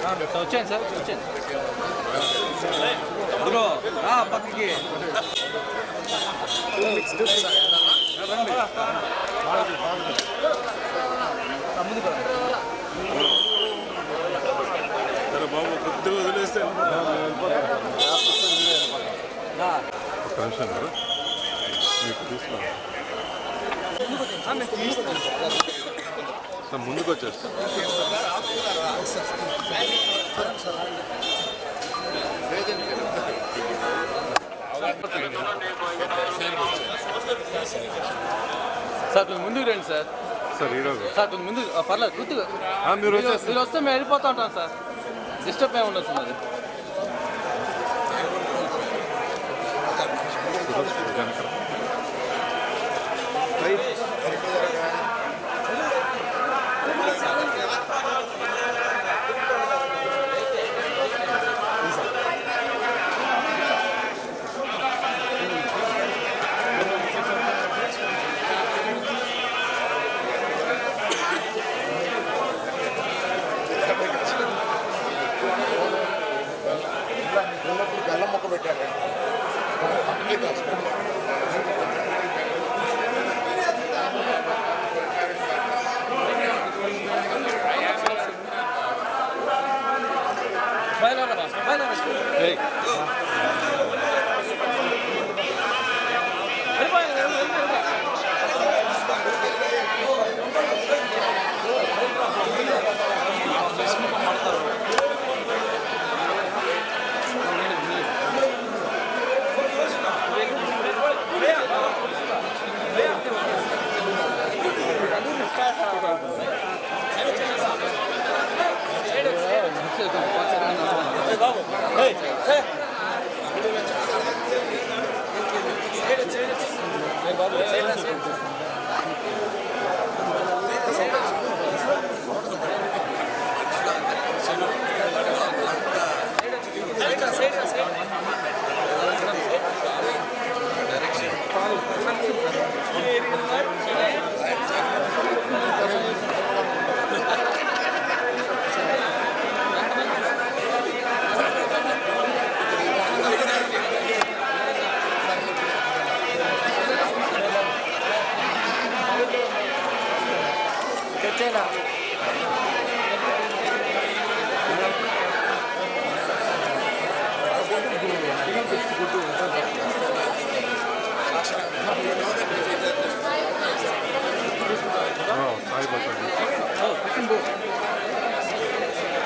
వచ్చాను సార్ వచ్చాను బ్రో పక్కకి సరే బాబు కొద్దిగా వదిలేస్తే ఒక నిమిషం కదా మీకు తీసుకున్నాను సార్ ముందుకు వచ్చేస్తాను సార్ కొంచెం ముందుకు రండి సార్ సార్ ఈరోజు సార్ కొంచెం ముందు పర్లేదు గుర్తుగా మీరు మీరు వస్తే మేము వెళ్ళిపోతూ ఉంటాం సార్ డిస్టర్బ్ ఏమి ఉండదు సార్ బెల్లం మొక్క పెట్టారండి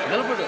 నిలబడు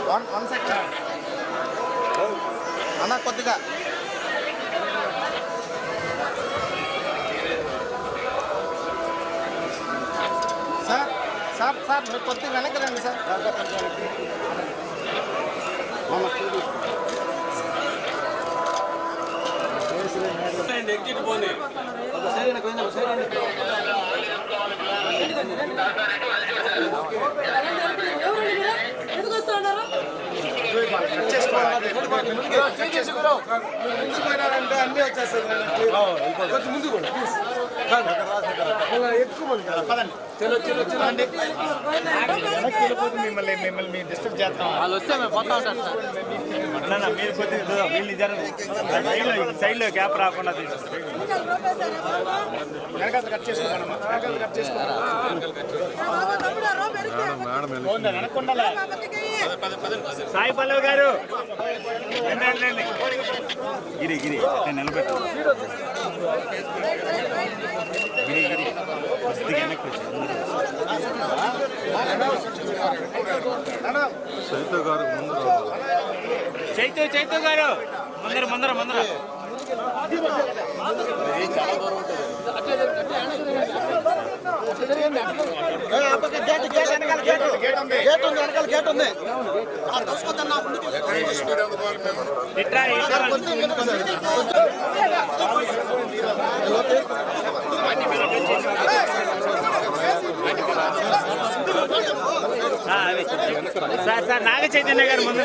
వన్ సెకండ్ అన్న కొద్దిగా సార్ సార్ సార్ మీరు కొద్దిగా వెనక్కి రండి సార్ చేసుకోవాలంటే అన్నీ వచ్చేస్తాయి ముందు కూడా ఎక్కువ పదండి మిమ్మల్ని మీరు డిస్టర్బ్ చేస్తాం వాళ్ళు వస్తే మేము పోతా ఉంటాం సార్. మీరు కొద్దిగా వీళ్ళు సైడ్లో గ్యాప్ రాకుండా వెనకాల కట్ చేసుకోమమ్మా వెనకాల కట్ చేసుకోమా సాయి పల్లవి గారు గిరి గిరి నిలబెట్టు గిరి గిరి వెనక్కి చైతు గారు ముందు చైతు గారు ముందర గేట్ ఉంది ఇట్రా సార్ నాగ చైతన్య గారు ముందు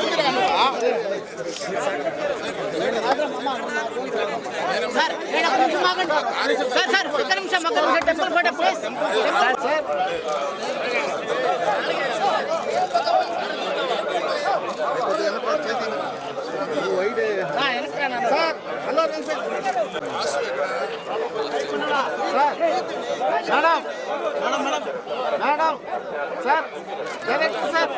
సార్ ఒక్క నిమిషం temple photo please madam sir director sir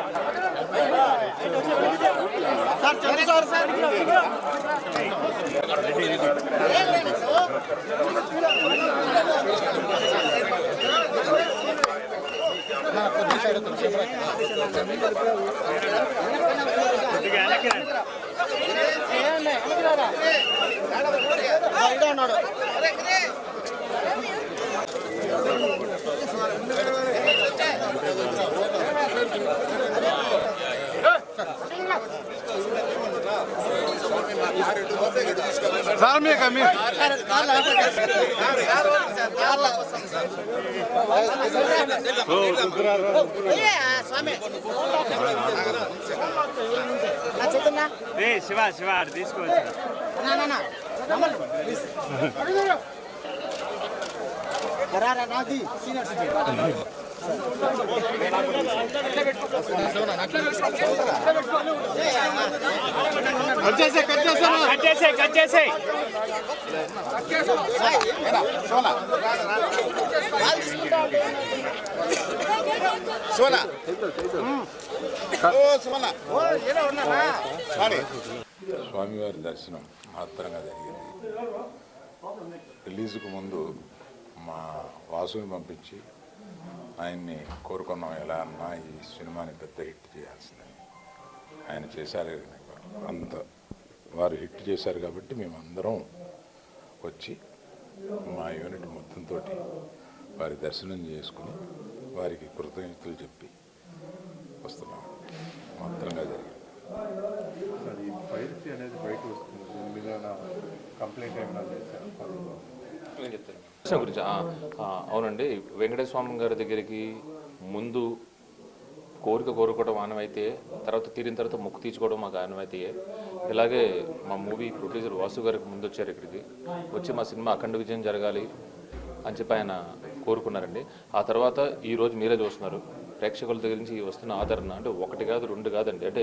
sir ఉన్నాడు శివ తీసుకోవచ్చు నాది సీనియర్ కట్ చేసే స్వామివారి దర్శనం మహత్తరంగా జరిగింది. రిలీజ్కు ముందు మా వాసుని పంపించి ఆయన్ని కోరుకున్నాం, ఎలా అన్నా ఈ సినిమాని పెద్ద హిట్ చేయాల్సిందని. ఆయన చేశారు, అంత వారు హిట్ చేశారు కాబట్టి మేమందరం వచ్చి మా యూనిట్ మొత్తంతో వారి దర్శనం చేసుకుని వారికి కృతజ్ఞతలు చెప్పి వస్తున్నాం. మహత్తరంగా జరిగింది. గురించి అవునండి, వెంకటేశ్వర స్వామి గారి దగ్గరికి ముందు కోరుకోవడం ఆనమైతే, తర్వాత తీరిన తర్వాత మొక్కు తీర్చుకోవడం మాకు ఆనమైతే. ఇలాగే మా మూవీ ప్రొడ్యూసర్ వాసు గారికి ముందు వచ్చారు ఇక్కడికి వచ్చి మా సినిమా అఖండ విజయం జరగాలి అని చెప్పి ఆయన కోరుకున్నారండి. ఆ తర్వాత ఈరోజు మీరే చూస్తున్నారు ప్రేక్షకుల దగ్గర నుంచి వస్తున్న ఆదరణ. అంటే ఒకటి కాదు రెండు కాదండి, అంటే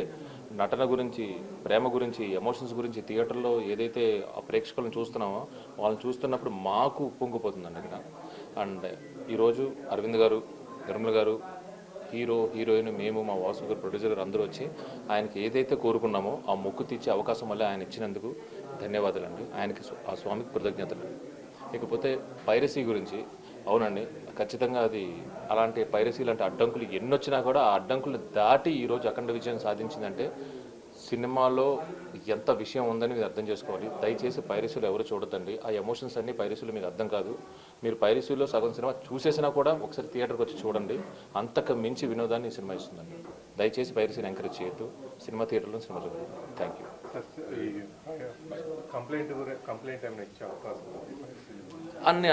నటన గురించి, ప్రేమ గురించి, ఎమోషన్స్ గురించి థియేటర్లో ఏదైతే ఆ ప్రేక్షకులను చూస్తున్నామో వాళ్ళని చూస్తున్నప్పుడు మాకు పొంగిపోతుందండి. ఇక్కడ అండ్ ఈరోజు అరవింద్ గారు, నిర్మల్ గారు, హీరోయిన్, మేము, మా వాసు గారు, ప్రొడ్యూసర్ గారు అందరూ వచ్చి ఆయనకి ఏదైతే కోరుకున్నామో ఆ మొక్కు తీర్చే అవకాశం వల్ల ఆయన ఇచ్చినందుకు ధన్యవాదాలండి. ఆయనకి ఆ స్వామికి కృతజ్ఞతలు. ఇకపోతే పైరసీ గురించి, అవునండి, ఖచ్చితంగా అది అలాంటి పైరసీ లాంటి అడ్డంకులు ఎన్నొచ్చినా కూడా ఆ అడ్డంకులు దాటి ఈరోజు అఖండ విజయం సాధించిందంటే సినిమాలో ఎంత విషయం ఉందని మీరు అర్థం చేసుకోవాలి. దయచేసి పైరసీలు ఎవరు చూడొద్దండి. ఆ ఎమోషన్స్ అన్నీ పైరసీలు మీకు అర్థం కాదు. మీరు పైరసీలో సగం సినిమా చూసేసినా కూడా ఒకసారి థియేటర్కి వచ్చి చూడండి. అంతకు మించి వినోదాన్ని ఈ సినిమా ఇస్తుందండి. దయచేసి పైరసీని ఎంకరేజ్ చేయొద్దు. సినిమా థియేటర్లో సినిమా చూడండి. Thank you. అన్నీ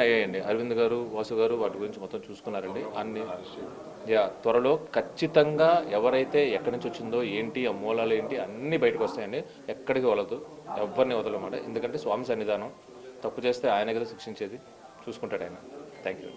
అయ్యాయండి. అరవింద్ గారు, వాసు గారు వాటి గురించి మొత్తం చూసుకున్నారండి. అన్ని త్వరలో ఖచ్చితంగా ఎవరైతే ఎక్కడి నుంచి వచ్చిందో ఏంటి, ఆ మూలాలు ఏంటి అన్నీ బయటకు వస్తాయండి. ఎక్కడికి వదలదు, ఎవరిని వదలమాట. ఎందుకంటే స్వామి సన్నిధానం, తప్పు చేస్తే ఆయన కదా శిక్షించేది, చూసుకుంటాడు ఆయన. Thank you.